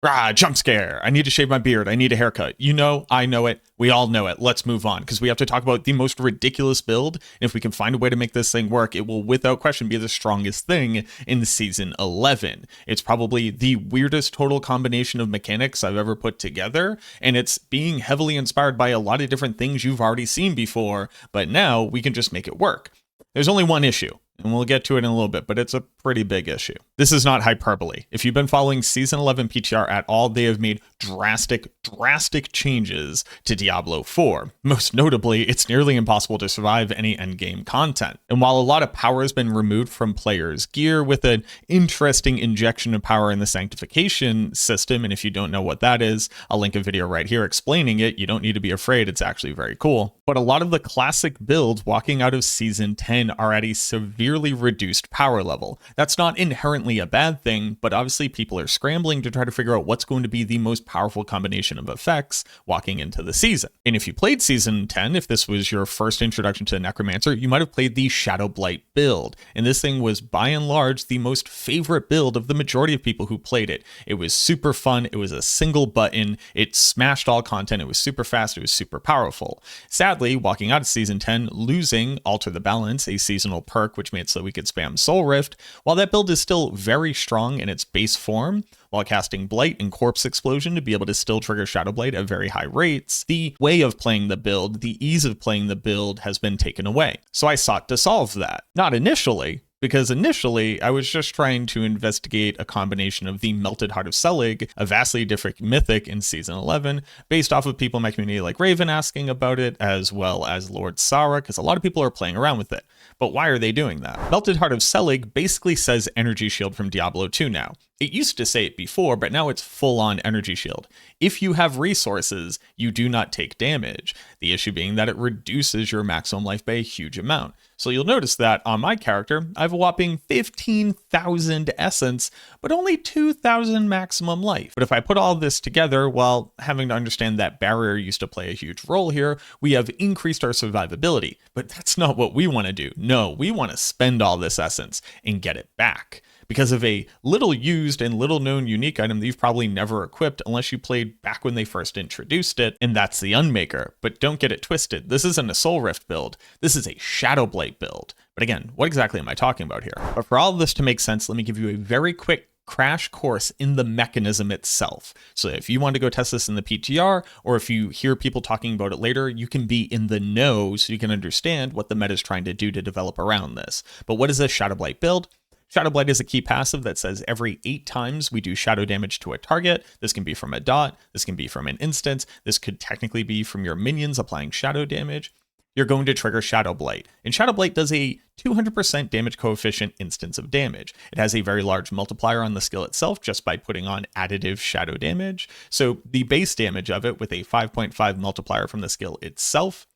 Rah, jump scare. I need to shave my beard. I need a haircut. You know, I know it. We all know it. Let's move on because we have to talk about the most ridiculous build. And if we can find a way to make this thing work, it will without question be the strongest thing in season 11. It's probably the weirdest total combination of mechanics I've ever put together. And it's being heavily inspired by a lot of different things you've already seen before. But now we can just make it work. There's only one issue. And we'll get to it in a little bit, but it's a pretty big issue. This is not hyperbole. If you've been following Season 11 PTR at all, they have made drastic changes to Diablo 4. Most notably, it's nearly impossible to survive any endgame content. And while a lot of power has been removed from players' gear with an interesting injection of power in the sanctification system, and if you don't know what that is, I'll link a video right here explaining it. You don't need to be afraid. It's actually very cool. But a lot of the classic builds walking out of Season 10 are at a severely reduced power level. That's not inherently a bad thing, but obviously people are scrambling to try to figure out what's going to be the most powerful combination of effects walking into the season. And if you played Season 10, if this was your first introduction to Necromancer, you might have played the Shadowblight build. And this thing was by and large the most favorite build of the majority of people who played it. It was super fun. It was a single button. It smashed all content. It was super fast. It was super powerful. Sadly, walking out of Season 10, losing Alter the Balance, a seasonal perk which made it so we could spam Soul Rift, while that build is still very strong in its base form, while casting Blight and Corpse Explosion to be able to still trigger Shadowblight at very high rates, the way of playing the build, the ease of playing the build has been taken away. So I sought to solve that. Not initially, because initially I was just trying to investigate a combination of the Melted Heart of Selig, a vastly different mythic in Season 11, based off of people in my community like Raven asking about it, as well as Lord Sara, because a lot of people are playing around with it. But why are they doing that? Melted Heart of Selig basically says Energy Shield from Diablo 2 now. It used to say it before, but now it's full-on Energy Shield. If you have resources, you do not take damage. The issue being that it reduces your maximum life by a huge amount. So you'll notice that on my character, I have a whopping 15,000 essence, but only 2,000 maximum life. But if I put all this together, while having to understand that barrier used to play a huge role here, we have increased our survivability. But that's not what we want to do. No, we want to spend all this essence and get it back, because of a little used and little known unique item that you've probably never equipped unless you played back when they first introduced it, and that's the Unmaker. But don't get it twisted. This isn't a Soul Rift build. This is a Shadowblight build. But again, what exactly am I talking about here? But for all of this to make sense, let me give you a very quick crash course in the mechanism itself. So if you want to go test this in the PTR, or if you hear people talking about it later, you can be in the know so you can understand what the meta is trying to do to develop around this. But what is a Shadowblight build? Shadowblight is a key passive that says every 8 times we do shadow damage to a target. This can be from a dot, this can be from an instance, this could technically be from your minions applying shadow damage. You're going to trigger Shadowblight. And Shadowblight does a 200% damage coefficient instance of damage. It has a very large multiplier on the skill itself just by putting on additive shadow damage. So the base damage of it with a 5.5 multiplier from the skill itself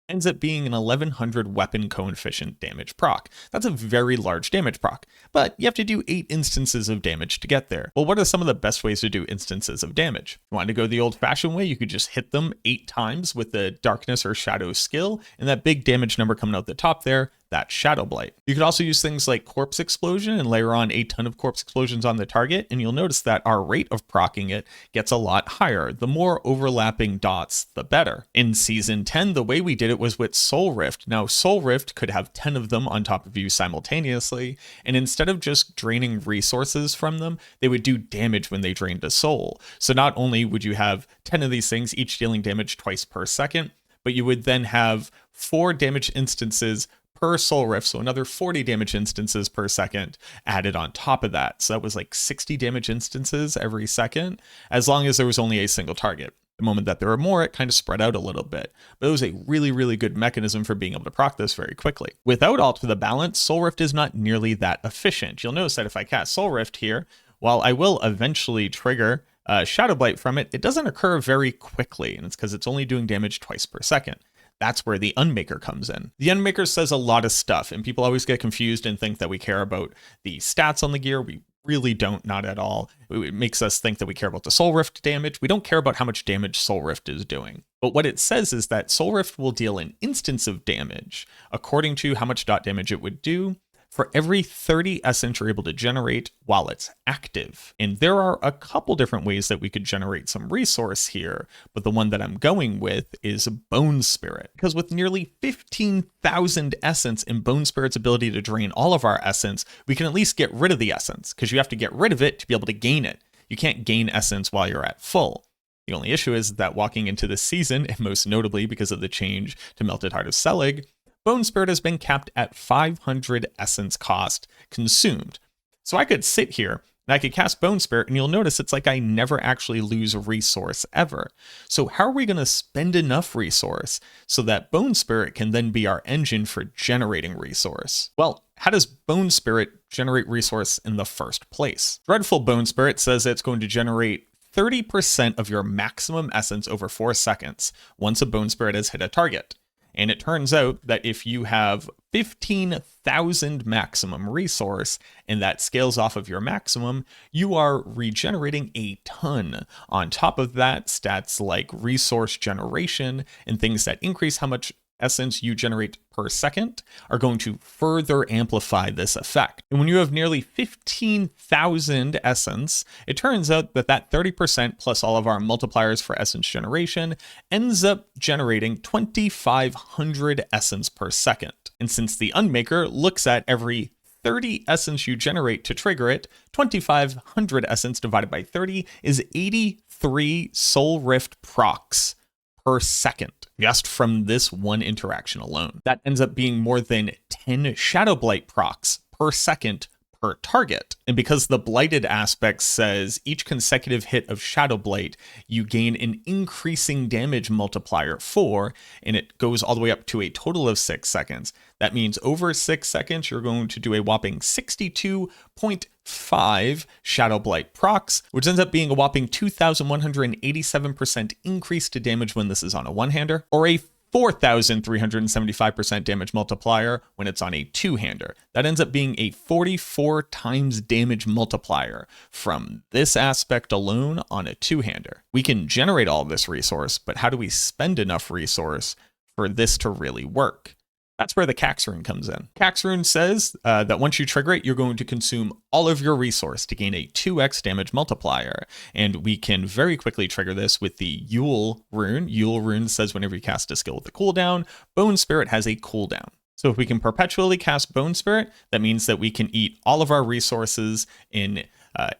ends up being an 1100 weapon coefficient damage proc. That's a very large damage proc, but you have to do 8 instances of damage to get there. Well, what are some of the best ways to do instances of damage? If you want to go the old-fashioned way, you could just hit them 8 times with the darkness or shadow skill, and that big damage number coming out the top there, that's Shadowblight. You could also use things like Corpse Explosion and layer on a ton of Corpse Explosions on the target, and you'll notice that our rate of proccing it gets a lot higher. The more overlapping dots, the better. In Season 10, the way we did it was with Soul Rift. Now, Soul Rift could have 10 of them on top of you simultaneously, and instead of just draining resources from them, they would do damage when they drained a soul. So not only would you have 10 of these things, each dealing damage twice per second, but you would then have 4 damage instances per Soul Rift, so another 40 damage instances per second added on top of that. So that was like 60 damage instances every second, as long as there was only a single target. The moment that there were more, it kind of spread out a little bit. But it was a really, really good mechanism for being able to proc this very quickly. Without Alter the Balance, Soul Rift is not nearly that efficient. You'll notice that if I cast Soul Rift here, while I will eventually trigger Shadowblight from it, it doesn't occur very quickly, and it's because it's only doing damage twice per second. That's where the Unmaker comes in. The Unmaker says a lot of stuff, and people always get confused and think that we care about the stats on the gear. We really don't, not at all. It makes us think that we care about the Soul Rift damage. We don't care about how much damage Soul Rift is doing. But what it says is that Soul Rift will deal an instance of damage according to how much dot damage it would do for every 30 essence you're able to generate while it's active. And there are a couple different ways that we could generate some resource here, but the one that I'm going with is Bone Spirit. Because with nearly 15,000 essence and Bone Spirit's ability to drain all of our essence, we can at least get rid of the essence, because you have to get rid of it to be able to gain it. You can't gain essence while you're at full. The only issue is that walking into this season, and most notably because of the change to Melted Heart of Selig, Bone Spirit has been capped at 500 essence cost consumed. So I could sit here and I could cast Bone Spirit, and you'll notice it's like I never actually lose a resource ever. So how are we going to spend enough resource so that Bone Spirit can then be our engine for generating resource? Well, how does Bone Spirit generate resource in the first place? Dreadful Bone Spirit says it's going to generate 30% of your maximum essence over 4 seconds once a Bone Spirit has hit a target. And it turns out that if you have 15,000 maximum resource and that scales off of your maximum, you are regenerating a ton. On top of that, stats like resource generation and things that increase how much essence you generate per second are going to further amplify this effect. And when you have nearly 15,000 essence, it turns out that that 30% plus all of our multipliers for essence generation ends up generating 2,500 essence per second. And since the Unmaker looks at every 30 essence you generate to trigger it, 2,500 essence divided by 30 is 83 Soul Rift procs per second, just from this one interaction alone. That ends up being more than 10 Shadowblight procs per second per target. And because the blighted aspect says each consecutive hit of Shadowblight, you gain an increasing damage multiplier 4, and it goes all the way up to a total of 6 seconds. That means over 6 seconds, you're going to do a whopping 62.5 Shadowblight procs, which ends up being a whopping 2,187% increase to damage when this is on a one-hander, or a 4,375% damage multiplier when it's on a two-hander. That ends up being a 44 times damage multiplier from this aspect alone on a two-hander. We can generate all of this resource, but how do we spend enough resource for this to really work? That's where the Cax rune comes in. Cax rune says that once you trigger it, you're going to consume all of your resource to gain a 2x damage multiplier. And we can very quickly trigger this with the Yule rune. Yule rune says whenever you cast a skill with a cooldown, Bone Spirit has a cooldown. So if we can perpetually cast Bone Spirit, that means that we can eat all of our resources in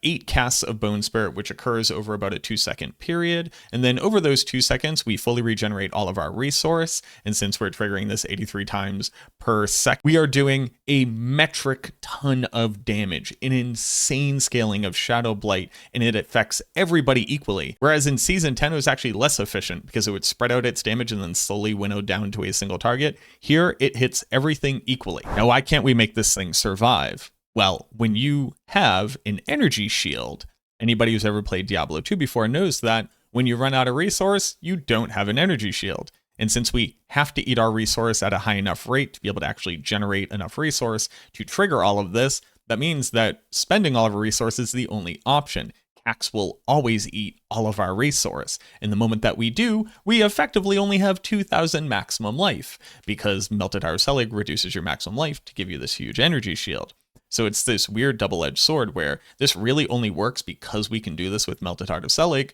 8 casts of Bone Spirit, which occurs over about a 2-second period. And then over those 2 seconds, we fully regenerate all of our resource. And since we're triggering this 83 times per second, we are doing a metric ton of damage, an insane scaling of Shadowblight, and it affects everybody equally. Whereas in Season 10, it was actually less efficient because it would spread out its damage and then slowly winnow down to a single target. Here, it hits everything equally. Now, why can't we make this thing survive? Well, when you have an energy shield, anybody who's ever played Diablo 2 before knows that when you run out of resource, you don't have an energy shield. And since we have to eat our resource at a high enough rate to be able to actually generate enough resource to trigger all of this, that means that spending all of our resources is the only option. Cax will always eat all of our resource. And the moment that we do, we effectively only have 2,000 maximum life because Melted Heart of Selig reduces your maximum life to give you this huge energy shield. So it's this weird double-edged sword where this really only works because we can do this with Melted Heart of Selig,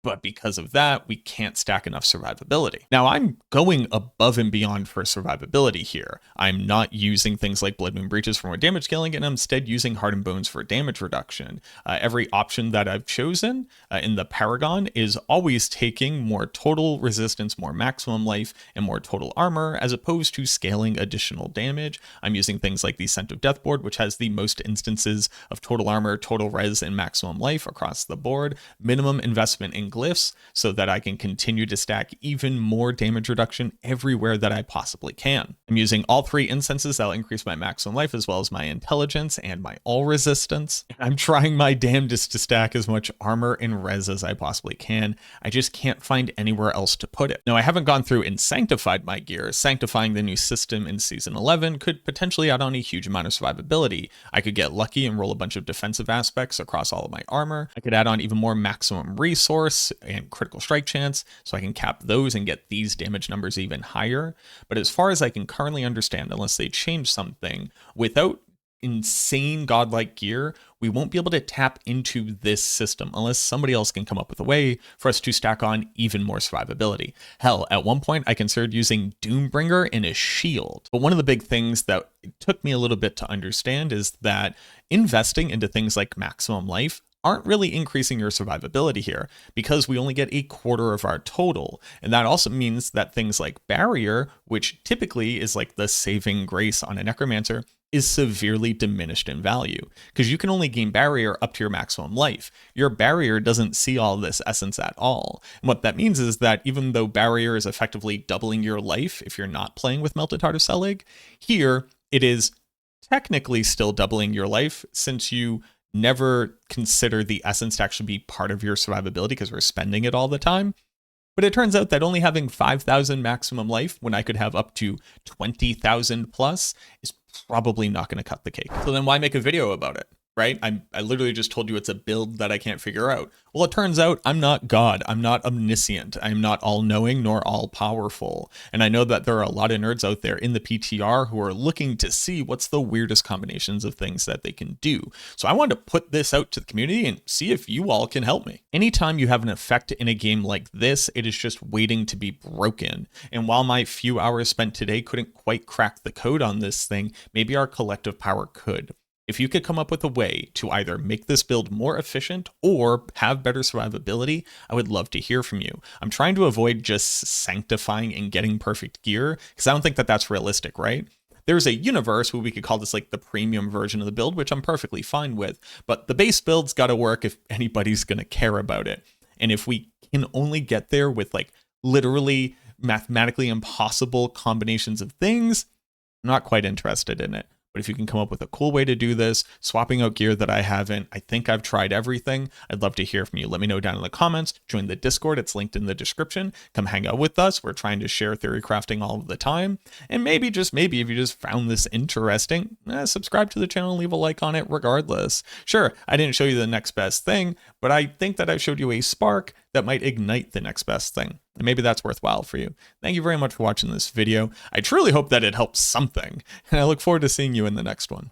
but because of that, we can't stack enough survivability. Now, I'm going above and beyond for survivability here. I'm not using things like Blood Moon Breaches for more damage scaling, and I'm instead using Hardened Bones for damage reduction. Every option that I've chosen in the Paragon is always taking more total resistance, more maximum life, and more total armor, as opposed to scaling additional damage. I'm using things like the Scent of Death board, which has the most instances of total armor, total res, and maximum life across the board. Minimum investment in glyphs so that I can continue to stack even more damage reduction everywhere that I possibly can. I'm using all 3 incenses that'll increase my maximum life as well as my intelligence and my all resistance. I'm trying my damnedest to stack as much armor and res as I possibly can. I just can't find anywhere else to put it. Now, I haven't gone through and sanctified my gear. Sanctifying the new system in Season 11 could potentially add on a huge amount of survivability. I could get lucky and roll a bunch of defensive aspects across all of my armor. I could add on even more maximum resource and critical strike chance, so I can cap those and get these damage numbers even higher. But as far as I can currently understand, unless they change something, without insane godlike gear, we won't be able to tap into this system unless somebody else can come up with a way for us to stack on even more survivability. Hell, at one point I considered using Doombringer in a shield. But one of the big things that it took me a little bit to understand is that investing into things like maximum life aren't really increasing your survivability here because we only get a quarter of our total. And that also means that things like barrier, which typically is like the saving grace on a necromancer, is severely diminished in value because you can only gain barrier up to your maximum life. Your barrier doesn't see all this essence at all. And what that means is that even though barrier is effectively doubling your life if you're not playing with Melted Heart of Selig, here it is technically still doubling your life since you never consider the essence to actually be part of your survivability because we're spending it all the time. But it turns out that only having 5,000 maximum life when I could have up to 20,000 plus is probably not going to cut the cake. So then why make a video about it, right? I literally just told you it's a build that I can't figure out. Well, it turns out I'm not God. I'm not omniscient. I'm not all-knowing nor all-powerful. And I know that there are a lot of nerds out there in the PTR who are looking to see what's the weirdest combinations of things that they can do. So I wanted to put this out to the community and see if you all can help me. Anytime you have an effect in a game like this, it is just waiting to be broken. And while my few hours spent today couldn't quite crack the code on this thing, maybe our collective power could. If you could come up with a way to either make this build more efficient or have better survivability, I would love to hear from you. I'm trying to avoid just sanctifying and getting perfect gear because I don't think that that's realistic, right? There's a universe where we could call this like the premium version of the build, which I'm perfectly fine with, but the base build's got to work if anybody's going to care about it. And if we can only get there with like literally mathematically impossible combinations of things, I'm not quite interested in it. But if you can come up with a cool way to do this, swapping out gear that I haven't, I think I've tried everything. I'd love to hear from you. Let me know down in the comments. Join the Discord. It's linked in the description. Come hang out with us. We're trying to share theory crafting all of the time. And maybe, just maybe, if you just found this interesting, subscribe to the channel and leave a like on it regardless. Sure, I didn't show you the next best thing, but I think that I showed you a spark that might ignite the next best thing. And maybe that's worthwhile for you. Thank you very much for watching this video. I truly hope that it helps something, and I look forward to seeing you in the next one.